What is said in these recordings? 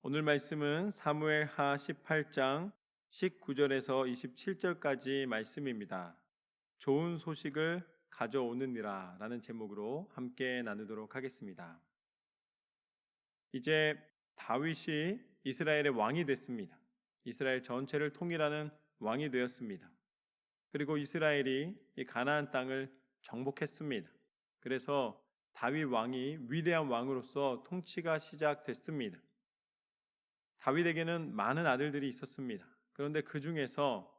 오늘 말씀은 사무엘하 18장 19절에서 27절까지 말씀입니다. 좋은 소식을 가져오느니라 라는 제목으로 함께 나누도록 하겠습니다. 이제 다윗이 이스라엘의 왕이 됐습니다. 이스라엘 전체를 통일하는 왕이 되었습니다. 그리고 이스라엘이 이 가나안 땅을 정복했습니다. 그래서 다윗 왕이 위대한 왕으로서 통치가 시작됐습니다. 다윗에게는 많은 아들들이 있었습니다. 그런데 그 중에서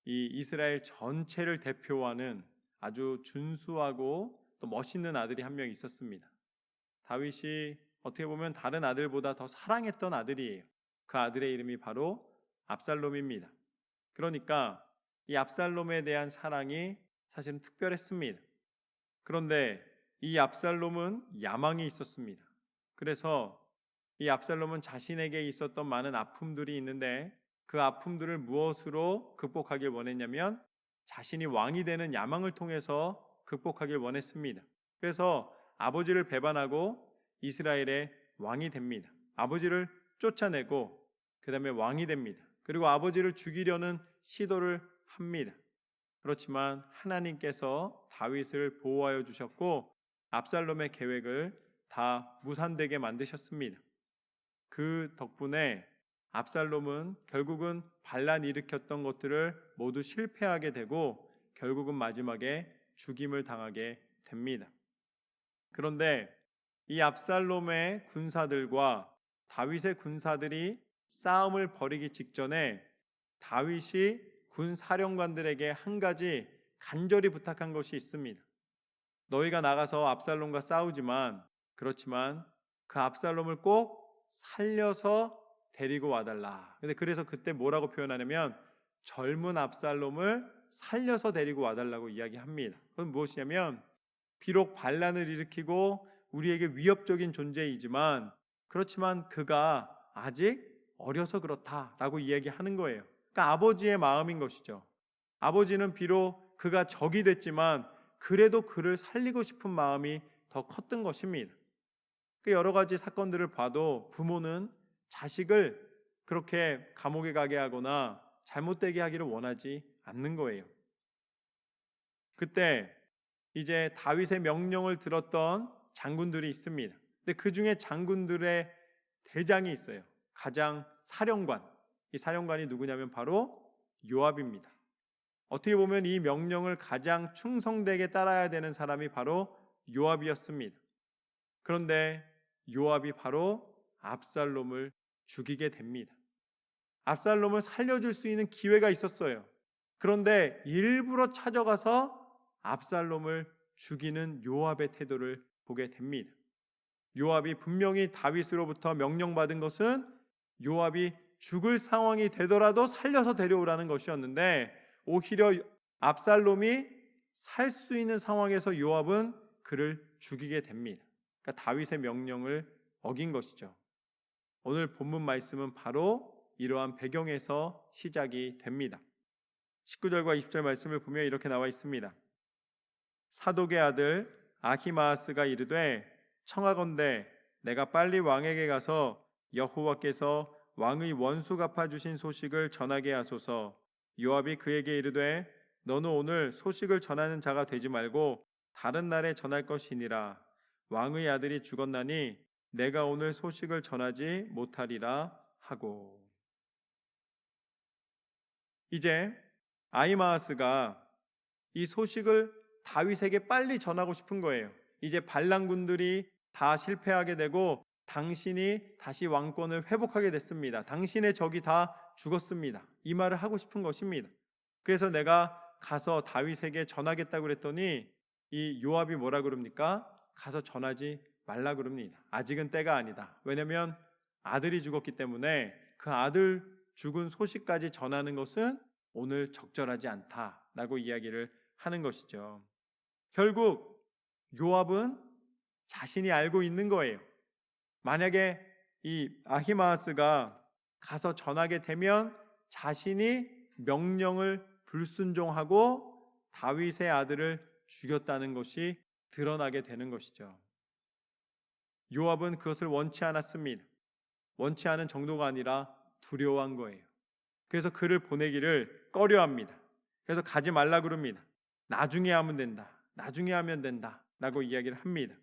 이 이스라엘 전체를 대표하는 아주 준수하고 또 멋있는 아들이 한 명 있었습니다. 다윗이 어떻게 보면 다른 아들보다 더 사랑했던 아들이에요. 그 아들의 이름이 바로 압살롬입니다. 그러니까 이 압살롬에 대한 사랑이 사실은 특별했습니다. 그런데 이 압살롬은 야망이 있었습니다. 그래서 이 압살롬은 자신에게 있었던 많은 아픔들이 있는데 그 아픔들을 무엇으로 극복하길 원했냐면 자신이 왕이 되는 야망을 통해서 극복하길 원했습니다. 그래서 아버지를 배반하고 이스라엘의 왕이 됩니다. 아버지를 쫓아내고 그 다음에 왕이 됩니다. 그리고 아버지를 죽이려는 시도를 합니다. 그렇지만 하나님께서 다윗을 보호하여 주셨고 압살롬의 계획을 다 무산되게 만드셨습니다. 그 덕분에 압살롬은 결국은 반란 일으켰던 것들을 모두 실패하게 되고 결국은 마지막에 죽임을 당하게 됩니다. 그런데 이 압살롬의 군사들과 다윗의 군사들이 싸움을 벌이기 직전에 다윗이 군 사령관들에게 한 가지 간절히 부탁한 것이 있습니다. 너희가 나가서 압살롬과 싸우지만 그렇지만 그 압살롬을 꼭 살려서 데리고 와달라. 근데 그래서 그때 뭐라고 표현하냐면 젊은 압살롬을 살려서 데리고 와달라고 이야기합니다. 그건 무엇이냐면 비록 반란을 일으키고 우리에게 위협적인 존재이지만 그렇지만 그가 아직 어려서 그렇다라고 이야기하는 거예요. 그러니까 아버지의 마음인 것이죠. 아버지는 비록 그가 적이 됐지만 그래도 그를 살리고 싶은 마음이 더 컸던 것입니다. 여러 가지 사건들을 봐도 부모는 자식을 그렇게 감옥에 가게 하거나 잘못되게 하기를 원하지 않는 거예요. 그때 이제 다윗의 명령을 들었던 장군들이 있습니다. 근데 그 중에 장군들의 대장이 있어요. 가장 사령관. 이 사령관이 누구냐면 바로 요압입니다. 어떻게 보면 이 명령을 가장 충성되게 따라야 되는 사람이 바로 요압이었습니다. 그런데 요압이 바로 압살롬을 죽이게 됩니다. 압살롬을 살려줄 수 있는 기회가 있었어요. 그런데 일부러 찾아가서 압살롬을 죽이는 요압의 태도를 보게 됩니다. 요압이 분명히 다윗으로부터 명령받은 것은 요압이 죽을 상황이 되더라도 살려서 데려오라는 것이었는데 오히려 압살롬이 살 수 있는 상황에서 요압은 그를 죽이게 됩니다. 그러니까 다윗의 명령을 어긴 것이죠. 오늘 본문 말씀은 바로 이러한 배경에서 시작이 됩니다. 19절과 20절 말씀을 보면 이렇게 나와 있습니다. 사독의 아들 아히마아스가 이르되 청하건대 내가 빨리 왕에게 가서 여호와께서 왕의 원수 갚아주신 소식을 전하게 하소서. 요압이 그에게 이르되 너는 오늘 소식을 전하는 자가 되지 말고 다른 날에 전할 것이니라. 왕의 아들이 죽었나니 내가 오늘 소식을 전하지 못하리라 하고. 이제 아히마아스가 이 소식을 다윗에게 빨리 전하고 싶은 거예요. 이제 반란군들이 다 실패하게 되고 당신이 다시 왕권을 회복하게 됐습니다. 당신의 적이 다 죽었습니다. 이 말을 하고 싶은 것입니다. 그래서 내가 가서 다윗에게 전하겠다고 그랬더니 이 요압이 뭐라 그럽니까? 가서 전하지 말라 그럽니다. 아직은 때가 아니다. 왜냐하면 아들이 죽었기 때문에 그 아들 죽은 소식까지 전하는 것은 오늘 적절하지 않다라고 이야기를 하는 것이죠. 결국 요압은 자신이 알고 있는 거예요. 만약에 이 아히마아스가 가서 전하게 되면 자신이 명령을 불순종하고 다윗의 아들을 죽였다는 것이 드러나게 되는 것이죠. 요압은 그것을 원치 않았습니다. 원치 않은 정도가 아니라 두려워한 거예요. 그래서 그를 보내기를 꺼려합니다. 그래서 가지 말라 그럽니다. 나중에 하면 된다. 나중에 하면 된다. 라고 이야기를 합니다.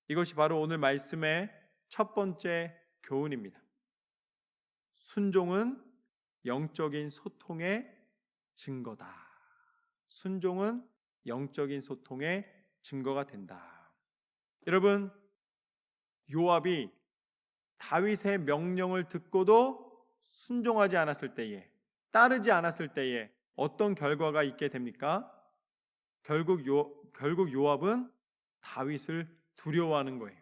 이것이 바로 오늘 말씀의 첫 번째 교훈입니다. 순종은 영적인 소통의 증거다. 순종은 영적인 소통의 증거가 된다. 여러분, 요압이 다윗의 명령을 듣고도 순종하지 않았을 때에, 따르지 않았을 때에 어떤 결과가 있게 됩니까? 결국 요압은 다윗을 두려워하는 거예요.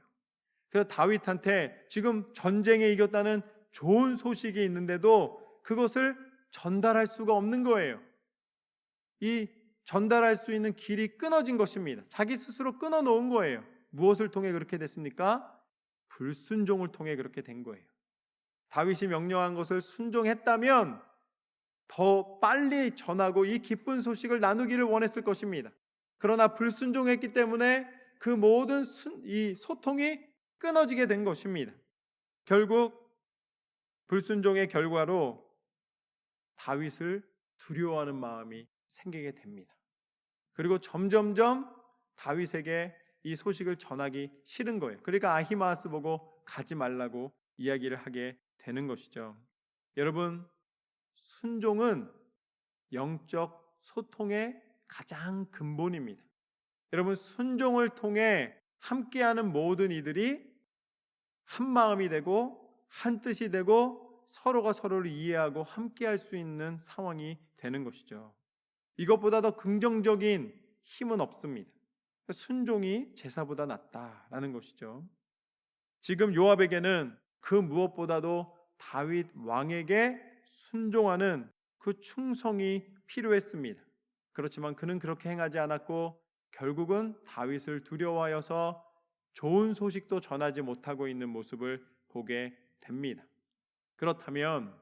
그래서 다윗한테 지금 전쟁에 이겼다는 좋은 소식이 있는데도 그것을 전달할 수가 없는 거예요. 이 전달할 수 있는 길이 끊어진 것입니다. 자기 스스로 끊어놓은 거예요. 무엇을 통해 그렇게 됐습니까? 불순종을 통해 그렇게 된 거예요. 다윗이 명령한 것을 순종했다면 더 빨리 전하고 이 기쁜 소식을 나누기를 원했을 것입니다. 그러나 불순종했기 때문에 그 모든 이 소통이 끊어지게 된 것입니다. 결국 불순종의 결과로 다윗을 두려워하는 마음이 생기게 됩니다. 그리고 점점점 다윗에게 이 소식을 전하기 싫은 거예요. 그러니까 아히마아스 보고 가지 말라고 이야기를 하게 되는 것이죠. 여러분, 순종은 영적 소통의 가장 근본입니다. 여러분, 순종을 통해 함께하는 모든 이들이 한 마음이 되고 한 뜻이 되고 서로가 서로를 이해하고 함께할 수 있는 상황이 되는 것이죠. 이것보다 더 긍정적인 힘은 없습니다. 순종이 제사보다 낫다라는 것이죠. 지금 요압에게는 그 무엇보다도 다윗 왕에게 순종하는 그 충성이 필요했습니다. 그렇지만 그는 그렇게 행하지 않았고 결국은 다윗을 두려워하여서 좋은 소식도 전하지 못하고 있는 모습을 보게 됩니다. 그렇다면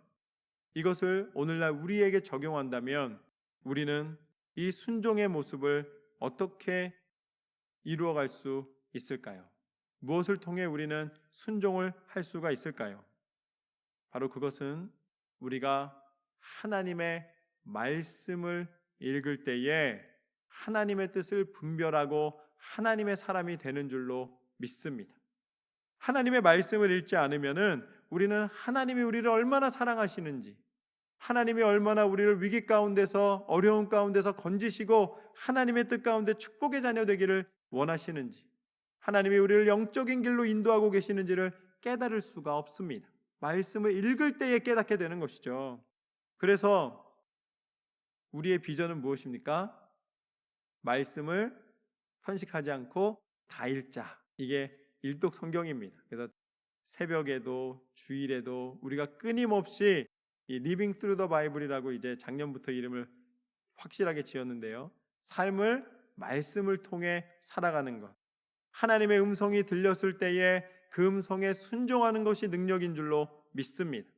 이것을 오늘날 우리에게 적용한다면 우리는 이 순종의 모습을 어떻게 이루어갈 수 있을까요? 무엇을 통해 우리는 순종을 할 수가 있을까요? 바로 그것은 우리가 하나님의 말씀을 읽을 때에 하나님의 뜻을 분별하고 하나님의 사람이 되는 줄로 믿습니다. 하나님의 말씀을 읽지 않으면은 우리는 하나님이 우리를 얼마나 사랑하시는지, 하나님이 얼마나 우리를 위기 가운데서 어려운 가운데서 건지시고 하나님의 뜻 가운데 축복의 자녀 되기를 원하시는지, 하나님이 우리를 영적인 길로 인도하고 계시는지를 깨달을 수가 없습니다. 말씀을 읽을 때에 깨닫게 되는 것이죠. 그래서 우리의 비전은 무엇입니까? 말씀을 편식하지 않고 다 읽자. 이게 일독 성경입니다. 그래서 새벽에도 주일에도 우리가 끊임없이 이 리빙 스루 더 바이블이라고 이제 작년부터 이름을 확실하게 지었는데요. 삶을 말씀을 통해 살아가는 것. 하나님의 음성이 들렸을 때에 그 음성에 순종하는 것이 능력인 줄로 믿습니다.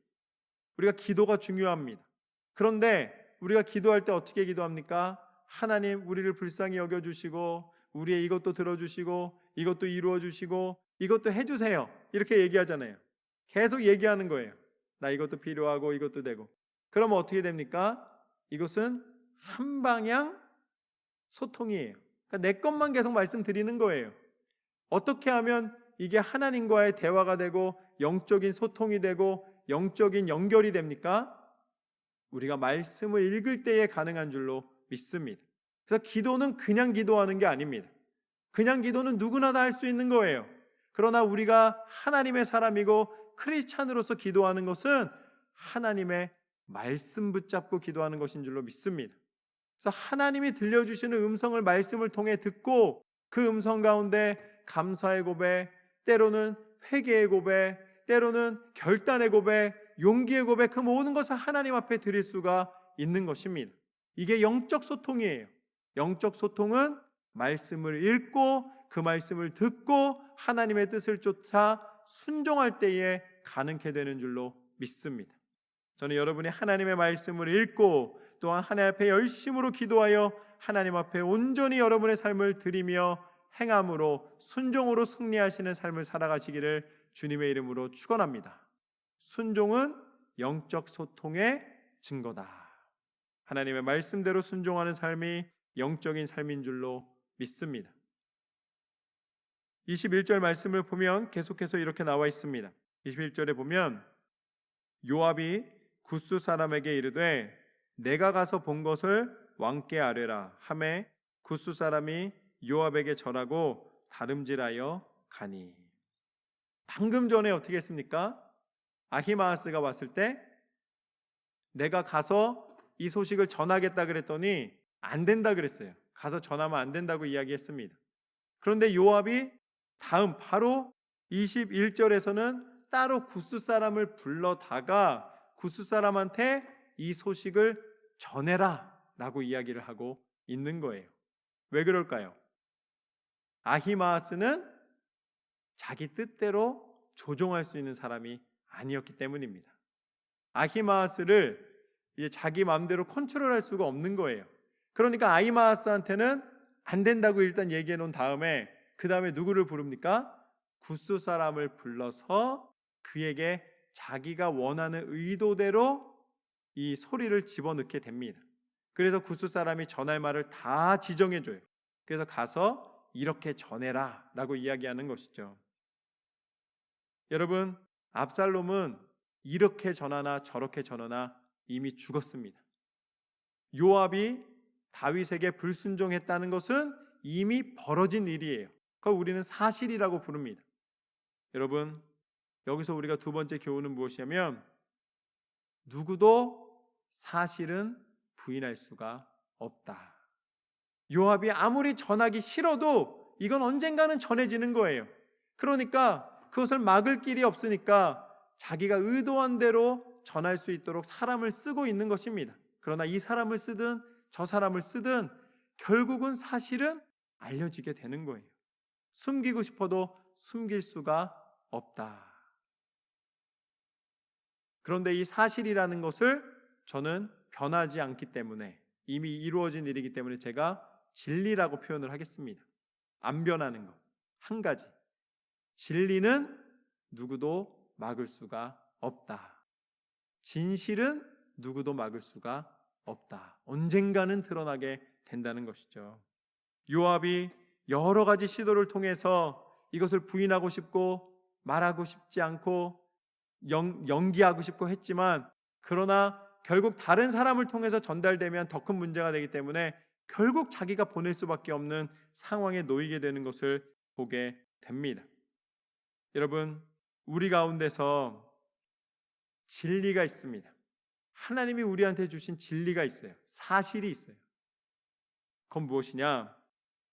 우리가 기도가 중요합니다. 그런데 우리가 기도할 때 어떻게 기도합니까? 하나님, 우리를 불쌍히 여겨주시고 우리의 이것도 들어주시고 이것도 이루어주시고 이것도 해주세요. 이렇게 얘기하잖아요. 계속 얘기하는 거예요. 나 이것도 필요하고 이것도 되고. 그러면 어떻게 됩니까? 이것은 한 방향 소통이에요. 그러니까 내 것만 계속 말씀드리는 거예요. 어떻게 하면 이게 하나님과의 대화가 되고 영적인 소통이 되고 영적인 연결이 됩니까? 우리가 말씀을 읽을 때에 가능한 줄로 믿습니다. 그래서 기도는 그냥 기도하는 게 아닙니다. 그냥 기도는 누구나 다 할 수 있는 거예요. 그러나 우리가 하나님의 사람이고 크리스찬으로서 기도하는 것은 하나님의 말씀 붙잡고 기도하는 것인 줄로 믿습니다. 그래서 하나님이 들려주시는 음성을 말씀을 통해 듣고 그 음성 가운데 감사의 고백, 때로는 회개의 고백, 때로는 결단의 고백, 용기의 고백, 그 모든 것을 하나님 앞에 드릴 수가 있는 것입니다. 이게 영적 소통이에요. 영적 소통은 말씀을 읽고 그 말씀을 듣고 하나님의 뜻을 쫓아 순종할 때에 가능케 되는 줄로 믿습니다. 저는 여러분이 하나님의 말씀을 읽고 또한 하나님 앞에 열심으로 기도하여 하나님 앞에 온전히 여러분의 삶을 드리며 행함으로 순종으로 승리하시는 삶을 살아가시기를 주님의 이름으로 축원합니다. 순종은 영적 소통의 증거다. 하나님의 말씀대로 순종하는 삶이 영적인 삶인 줄로 믿습니다. 21절 말씀을 보면 계속해서 이렇게 나와 있습니다. 21절에 보면 요압이 굿수 사람에게 이르되 내가 가서 본 것을 왕께 아뢰라 하매 굿수 사람이 요압에게 절하고 다름질하여 가니. 방금 전에 어떻게 했습니까? 아히마아스가 왔을 때 내가 가서 이 소식을 전하겠다 그랬더니 안 된다 그랬어요. 가서 전하면 안 된다고 이야기했습니다. 그런데 요압이 다음 바로 21절에서는 따로 굿수 사람을 불러다가 굿수 사람한테 이 소식을 전해라 라고 이야기를 하고 있는 거예요. 왜 그럴까요? 아히마아스는 자기 뜻대로 조종할 수 있는 사람이 아니었기 때문입니다. 아히마아스를 이제 자기 마음대로 컨트롤할 수가 없는 거예요. 그러니까 아히마아스한테는 안 된다고 일단 얘기해 놓은 다음에 그 다음에 누구를 부릅니까? 굿수 사람을 불러서 그에게 자기가 원하는 의도대로 이 소리를 집어넣게 됩니다. 그래서 굿수 사람이 전할 말을 다 지정해 줘요. 그래서 가서 이렇게 전해라 라고 이야기하는 것이죠. 여러분, 압살롬은 이렇게 전하나 저렇게 전하나 이미 죽었습니다. 요압이 다윗에게 불순종했다는 것은 이미 벌어진 일이에요. 그걸 우리는 사실이라고 부릅니다. 여러분, 여기서 우리가 두 번째 교훈은 무엇이냐면 누구도 사실은 부인할 수가 없다. 요압이 아무리 전하기 싫어도 이건 언젠가는 전해지는 거예요. 그러니까 그것을 막을 길이 없으니까 자기가 의도한 대로 전할 수 있도록 사람을 쓰고 있는 것입니다. 그러나 이 사람을 쓰든 저 사람을 쓰든 결국은 사실은 알려지게 되는 거예요. 숨기고 싶어도 숨길 수가 없다. 그런데 이 사실이라는 것을 저는 변하지 않기 때문에 이미 이루어진 일이기 때문에 제가 진리라고 표현을 하겠습니다. 안 변하는 것. 한 가지. 진리는 누구도 막을 수가 없다. 진실은 누구도 막을 수가 없다. 언젠가는 드러나게 된다는 것이죠. 요압이 여러 가지 시도를 통해서 이것을 부인하고 싶고 말하고 싶지 않고 연기하고 싶고 했지만 그러나 결국 다른 사람을 통해서 전달되면 더 큰 문제가 되기 때문에 결국 자기가 보낼 수밖에 없는 상황에 놓이게 되는 것을 보게 됩니다. 여러분, 우리 가운데서 진리가 있습니다. 하나님이 우리한테 주신 진리가 있어요. 사실이 있어요. 그건 무엇이냐?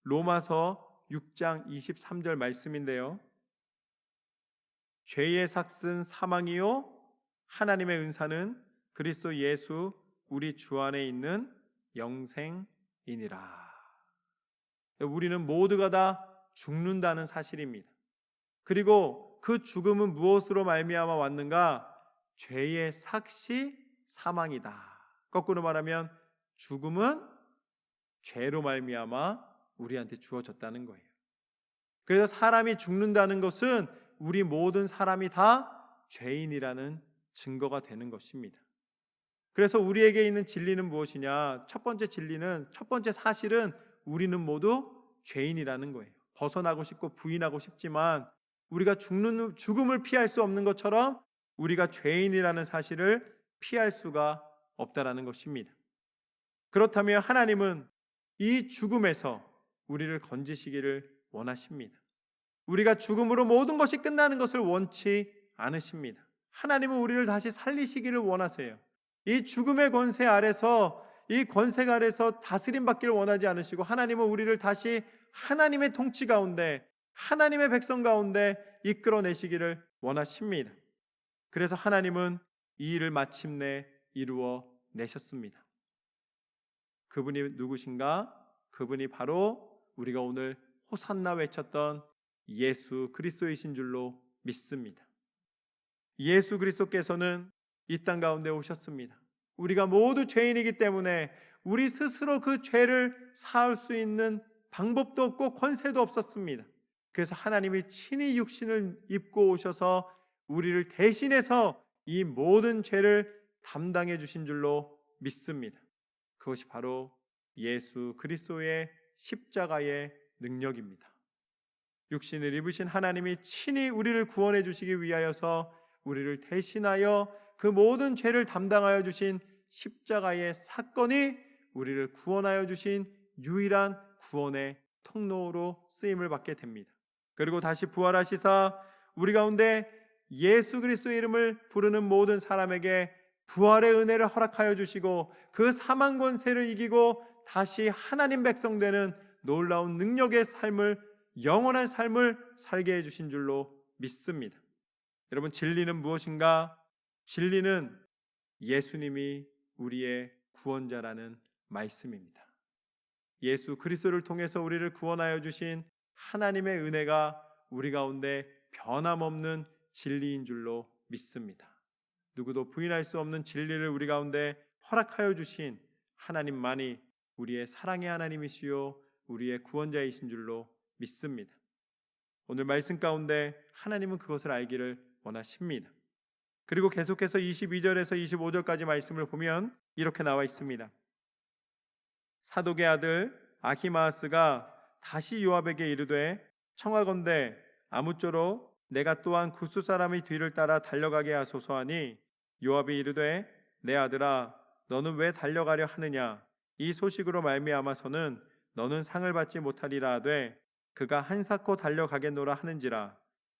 로마서 6장 23절 말씀인데요. 죄의 삭은 사망이요 하나님의 은사는 그리스도 예수 우리 주 안에 있는 영생이니라. 우리는 모두가 다 죽는다는 사실입니다. 그리고 그 죽음은 무엇으로 말미암아 왔는가? 죄의 삭이 사망이다. 거꾸로 말하면 죽음은 죄로 말미암아 우리한테 주어졌다는 거예요. 그래서 사람이 죽는다는 것은 우리 모든 사람이 다 죄인이라는 증거가 되는 것입니다. 그래서 우리에게 있는 진리는 무엇이냐? 첫 번째 사실은 우리는 모두 죄인이라는 거예요. 벗어나고 싶고 부인하고 싶지만 우리가 죽음을 피할 수 없는 것처럼 우리가 죄인이라는 사실을 피할 수가 없다라는 것입니다. 그렇다면 하나님은 이 죽음에서 우리를 건지시기를 원하십니다. 우리가 죽음으로 모든 것이 끝나는 것을 원치 않으십니다. 하나님은 우리를 다시 살리시기를 원하세요. 이 죽음의 권세 아래서 이 권세 아래서 다스림 받기를 원하지 않으시고 하나님은 우리를 다시 하나님의 통치 가운데 하나님의 백성 가운데 이끌어내시기를 원하십니다. 그래서 하나님은 이 일을 마침내 이루어 내셨습니다. 그분이 누구신가? 그분이 바로 우리가 오늘 호산나 외쳤던 예수 그리스도이신 줄로 믿습니다. 예수 그리스도께서는 이 땅 가운데 오셨습니다. 우리가 모두 죄인이기 때문에 우리 스스로 그 죄를 사할 수 있는 방법도 없고 권세도 없었습니다. 그래서 하나님이 친히 육신을 입고 오셔서 우리를 대신해서 이 모든 죄를 담당해 주신 줄로 믿습니다. 그것이 바로 예수 그리스도의 십자가의 능력입니다. 육신을 입으신 하나님이 친히 우리를 구원해 주시기 위하여서 우리를 대신하여 그 모든 죄를 담당하여 주신 십자가의 사건이 우리를 구원하여 주신 유일한 구원의 통로로 쓰임을 받게 됩니다. 그리고 다시 부활하시사 우리 가운데 예수 그리스도의 이름을 부르는 모든 사람에게 부활의 은혜를 허락하여 주시고 그 사망 권세를 이기고 다시 하나님 백성 되는 놀라운 능력의 삶을, 영원한 삶을 살게 해주신 줄로 믿습니다. 여러분, 진리는 무엇인가? 진리는 예수님이 우리의 구원자라는 말씀입니다. 예수 그리스도를 통해서 우리를 구원하여 주신 하나님의 은혜가 우리 가운데 변함없는 진리인 줄로 믿습니다. 누구도 부인할 수 없는 진리를 우리 가운데 허락하여 주신 하나님만이 우리의 사랑의 하나님이시요 우리의 구원자이신 줄로 믿습니다. 오늘 말씀 가운데 하나님은 그것을 알기를 원하십니다. 그리고 계속해서 22절에서 25절까지 말씀을 보면 이렇게 나와 있습니다. 사독의 아들 아히마아스가 다시 요압에게 이르되 청하건대 아무쪼록 내가 또한 구스 사람의 뒤를 따라 달려가게 하소서 하니 요압이 이르되 내 아들아 너는 왜 달려가려 하느냐 이 소식으로 말미암아서는 너는 상을 받지 못하리라 하되 그가 한사코 달려가겠노라 하는지라.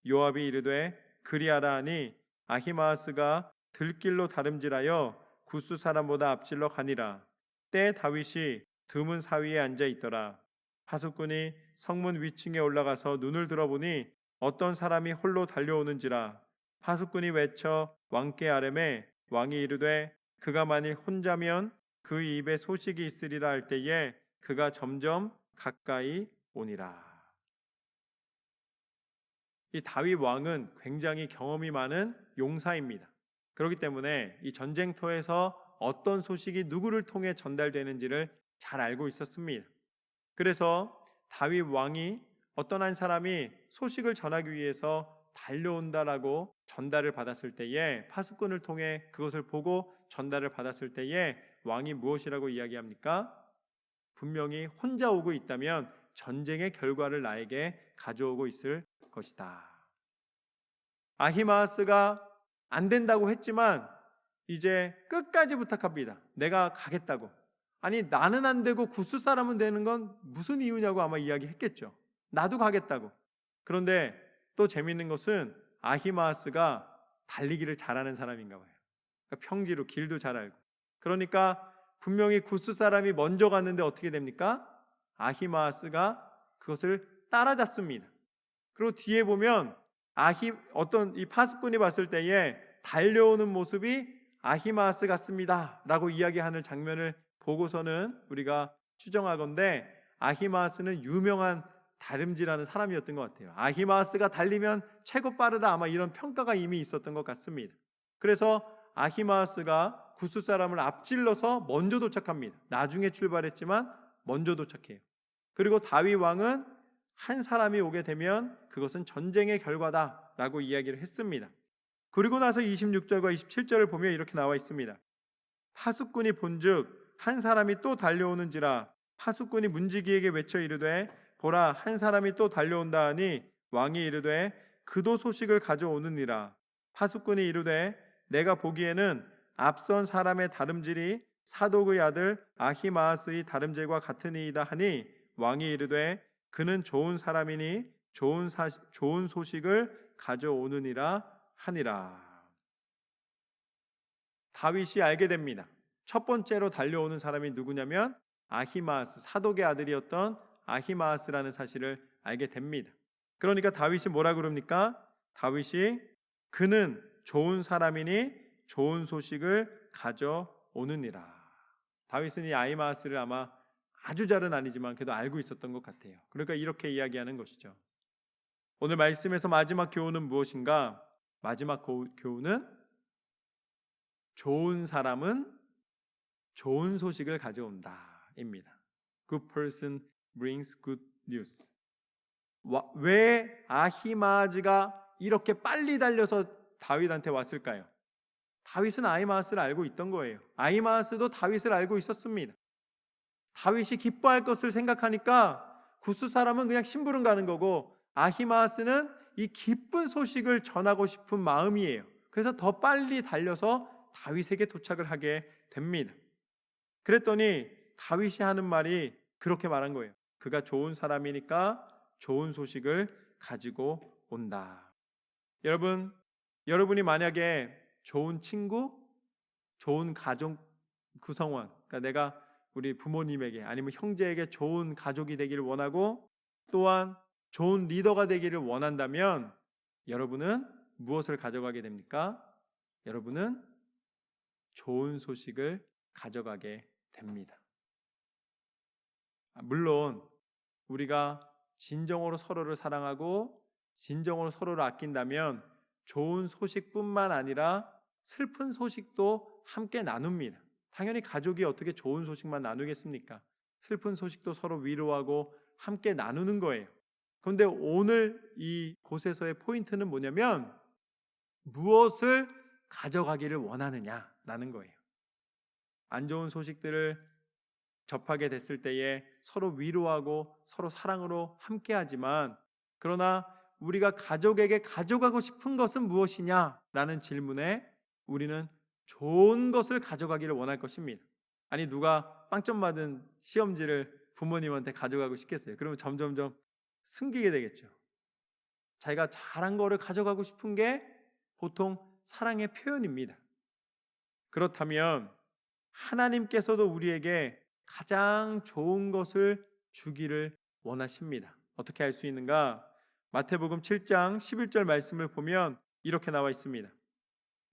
요압이 이르되 그리하라 하니 아히마아스가 들길로 다름질하여 구스 사람보다 앞질러 가니라. 때 다윗이 드문 사위에 앉아 있더라. 하숫군이 성문 위층에 올라가서 눈을 들어보니 어떤 사람이 홀로 달려오는지라. 하숫군이 외쳐 왕께 아뢰매 왕이 이르되 그가 만일 혼자면 그 입에 소식이 있으리라 할 때에 그가 점점 가까이 오니라. 이 다윗 왕은 굉장히 경험이 많은 용사입니다. 그렇기 때문에 이 전쟁터에서 어떤 소식이 누구를 통해 전달되는지를 잘 알고 있었습니다. 그래서 다윗 왕이 어떤 한 사람이 소식을 전하기 위해서 달려온다라고 전달을 받았을 때에 파수꾼을 통해 그것을 보고 전달을 받았을 때에 왕이 무엇이라고 이야기합니까? 분명히 혼자 오고 있다면 전쟁의 결과를 나에게 가져오고 있을 것이다. 아히마아스가 안 된다고 했지만 이제 끝까지 부탁합니다. 내가 가겠다고. 아니 나는 안 되고 구스 사람은 되는 건 무슨 이유냐고 아마 이야기했겠죠. 나도 가겠다고. 그런데 또 재미있는 것은 아히마아스가 달리기를 잘하는 사람인가 봐요. 그러니까 평지로 길도 잘 알고. 그러니까 분명히 구스 사람이 먼저 갔는데 어떻게 됩니까? 아히마아스가 그것을 따라잡습니다. 그리고 뒤에 보면 어떤 이 파수꾼이 봤을 때에 달려오는 모습이 아히마아스 같습니다 라고 이야기하는 장면을 보고서는 우리가 추정하건대 아히마아스는 유명한 다름질하는 사람이었던 것 같아요. 아히마아스가 달리면 최고 빠르다 아마 이런 평가가 이미 있었던 것 같습니다. 그래서 아히마아스가 구스 사람을 앞질러서 먼저 도착합니다. 나중에 출발했지만 먼저 도착해요. 그리고 다윗 왕은 한 사람이 오게 되면 그것은 전쟁의 결과다라고 이야기를 했습니다. 그리고 나서 26절과 27절을 보면 이렇게 나와 있습니다. 파수꾼이 본즉 한 사람이 또 달려오는지라. 파수꾼이 문지기에게 외쳐 이르되 보라 한 사람이 또 달려온다 하니 왕이 이르되 그도 소식을 가져오느니라. 파수꾼이 이르되 내가 보기에는 앞선 사람의 다름질이 사독의 아들 아히마아스의 다름질과 같으니이다 하니 왕이 이르되 그는 좋은 사람이니 좋은 소식을 가져오느니라 하니라. 다윗이 알게 됩니다. 첫 번째로 달려오는 사람이 누구냐면 아히마아스, 사독의 아들이었던 아히마아스라는 사실을 알게 됩니다. 그러니까 다윗이 뭐라 그럽니까? 다윗이 그는 좋은 사람이니 좋은 소식을 가져오느니라. 다윗은 이 아히마아스를 아마 아주 잘은 아니지만 그래도 알고 있었던 것 같아요. 그러니까 이렇게 이야기하는 것이죠. 오늘 말씀에서 마지막 교훈은 무엇인가? 마지막 교훈은 좋은 사람은 좋은 소식을 가져온다 입니다. Good person brings good news. 왜 아히마아즈가 이렇게 빨리 달려서 다윗한테 왔을까요? 다윗은 아히마아스를 알고 있던 거예요. 아히마아스도 다윗을 알고 있었습니다. 다윗이 기뻐할 것을 생각하니까 구스 사람은 그냥 심부름 가는 거고, 아히마아스는 이 기쁜 소식을 전하고 싶은 마음이에요. 그래서 더 빨리 달려서 다윗에게 도착을 하게 됩니다. 그랬더니 다윗이 하는 말이 그렇게 말한 거예요. 그가 좋은 사람이니까 좋은 소식을 가지고 온다. 여러분이 만약에 좋은 친구, 좋은 가족 구성원, 그러니까 내가 우리 부모님에게 아니면 형제에게 좋은 가족이 되기를 원하고, 또한 좋은 리더가 되기를 원한다면 여러분은 무엇을 가져가게 됩니까? 여러분은 좋은 소식을 가져가게 됩니다. 물론 우리가 진정으로 서로를 사랑하고 진정으로 서로를 아낀다면 좋은 소식뿐만 아니라 슬픈 소식도 함께 나눕니다. 당연히 가족이 어떻게 좋은 소식만 나누겠습니까? 슬픈 소식도 서로 위로하고 함께 나누는 거예요. 그런데 오늘 이 곳에서의 포인트는 뭐냐면 무엇을 가져가기를 원하느냐라는 거예요. 안 좋은 소식들을 접하게 됐을 때에 서로 위로하고 서로 사랑으로 함께하지만, 그러나 우리가 가족에게 가져가고 싶은 것은 무엇이냐라는 질문에 우리는 좋은 것을 가져가기를 원할 것입니다. 아니, 누가 빵점 맞은 시험지를 부모님한테 가져가고 싶겠어요? 그러면 점점점 숨기게 되겠죠. 자기가 잘한 거를 가져가고 싶은 게 보통 사랑의 표현입니다. 그렇다면 하나님께서도 우리에게 가장 좋은 것을 주기를 원하십니다. 어떻게 할 수 있는가? 마태복음 7장 11절 말씀을 보면 이렇게 나와 있습니다.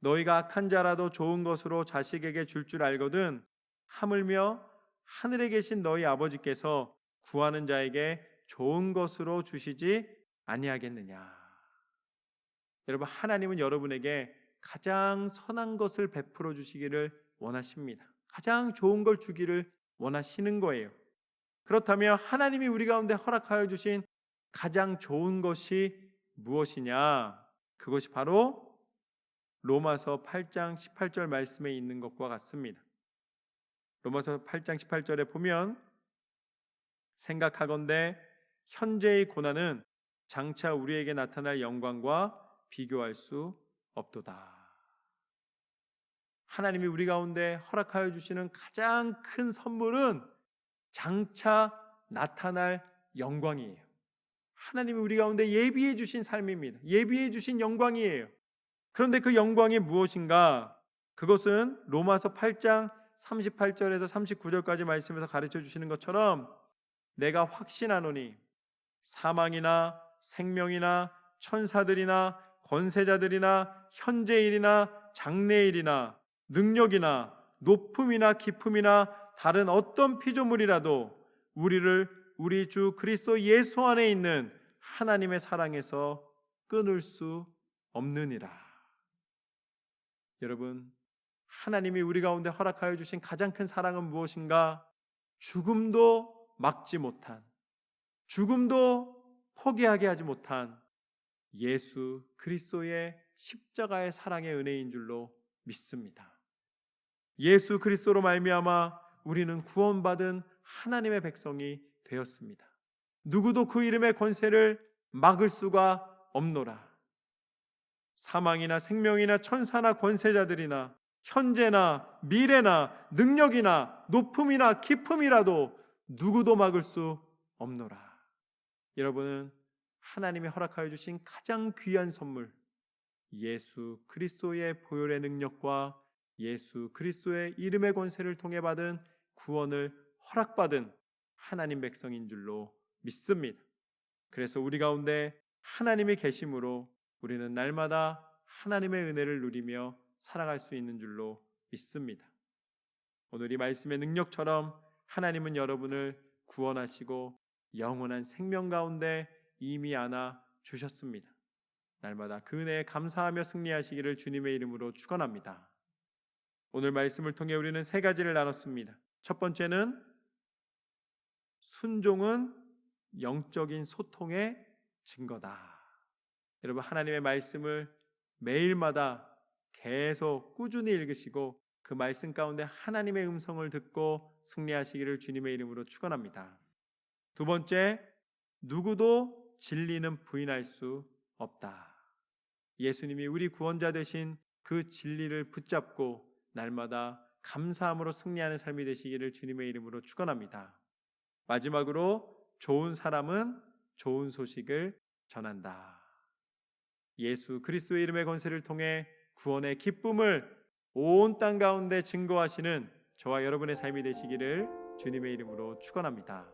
너희가 악한 자라도 좋은 것으로 자식에게 줄 알거든 하물며 하늘에 계신 너희 아버지께서 구하는 자에게 좋은 것으로 주시지 아니하겠느냐. 여러분, 하나님은 여러분에게 가장 선한 것을 베풀어 주시기를 원하십니다. 가장 좋은 걸 주기를 원하시는 거예요. 그렇다면 하나님이 우리 가운데 허락하여 주신 가장 좋은 것이 무엇이냐? 그것이 바로 로마서 8장 18절 말씀에 있는 것과 같습니다. 로마서 8장 18절에 보면 생각하건대 현재의 고난은 장차 우리에게 나타날 영광과 비교할 수 없도다. 하나님이 우리 가운데 허락하여 주시는 가장 큰 선물은 장차 나타날 영광이에요. 하나님이 우리 가운데 예비해 주신 삶입니다. 예비해 주신 영광이에요. 그런데 그 영광이 무엇인가? 그것은 로마서 8장 38절에서 39절까지 말씀에서 가르쳐 주시는 것처럼 내가 확신하노니 사망이나 생명이나 천사들이나 권세자들이나 현재일이나 장래일이나 능력이나 높음이나 깊음이나 다른 어떤 피조물이라도 우리를 우리 주 그리스도 예수 안에 있는 하나님의 사랑에서 끊을 수 없느니라. 여러분, 하나님이 우리 가운데 허락하여 주신 가장 큰 사랑은 무엇인가? 죽음도 막지 못한, 죽음도 포기하게 하지 못한 예수 그리스도의 십자가의 사랑의 은혜인 줄로 믿습니다. 예수 그리스도로 말미암아 우리는 구원받은 하나님의 백성이 되었습니다. 누구도 그 이름의 권세를 막을 수가 없노라. 사망이나 생명이나 천사나 권세자들이나 현재나 미래나 능력이나 높음이나 깊음이라도 누구도 막을 수 없노라. 여러분은 하나님이 허락하여 주신 가장 귀한 선물, 예수 그리스도의 보혈의 능력과 예수 그리스도의 이름의 권세를 통해 받은 구원을 허락받은 하나님 백성인 줄로 믿습니다. 그래서 우리 가운데 하나님이 계심으로 우리는 날마다 하나님의 은혜를 누리며 살아갈 수 있는 줄로 믿습니다. 오늘 이 말씀의 능력처럼 하나님은 여러분을 구원하시고 영원한 생명 가운데 이미 안아 주셨습니다. 날마다 그 은혜에 감사하며 승리하시기를 주님의 이름으로 축원합니다. 오늘 말씀을 통해 우리는 세 가지를 나눴습니다. 첫 번째는 순종은 영적인 소통의 증거다. 여러분, 하나님의 말씀을 매일마다 계속 꾸준히 읽으시고 그 말씀 가운데 하나님의 음성을 듣고 승리하시기를 주님의 이름으로 축원합니다. 두 번째, 누구도 진리는 부인할 수 없다. 예수님이 우리 구원자 되신 그 진리를 붙잡고 날마다 감사함으로 승리하는 삶이 되시기를 주님의 이름으로 축원합니다. 마지막으로 좋은 사람은 좋은 소식을 전한다. 예수 그리스도의 이름의 권세를 통해 구원의 기쁨을 온 땅 가운데 증거하시는 저와 여러분의 삶이 되시기를 주님의 이름으로 축원합니다.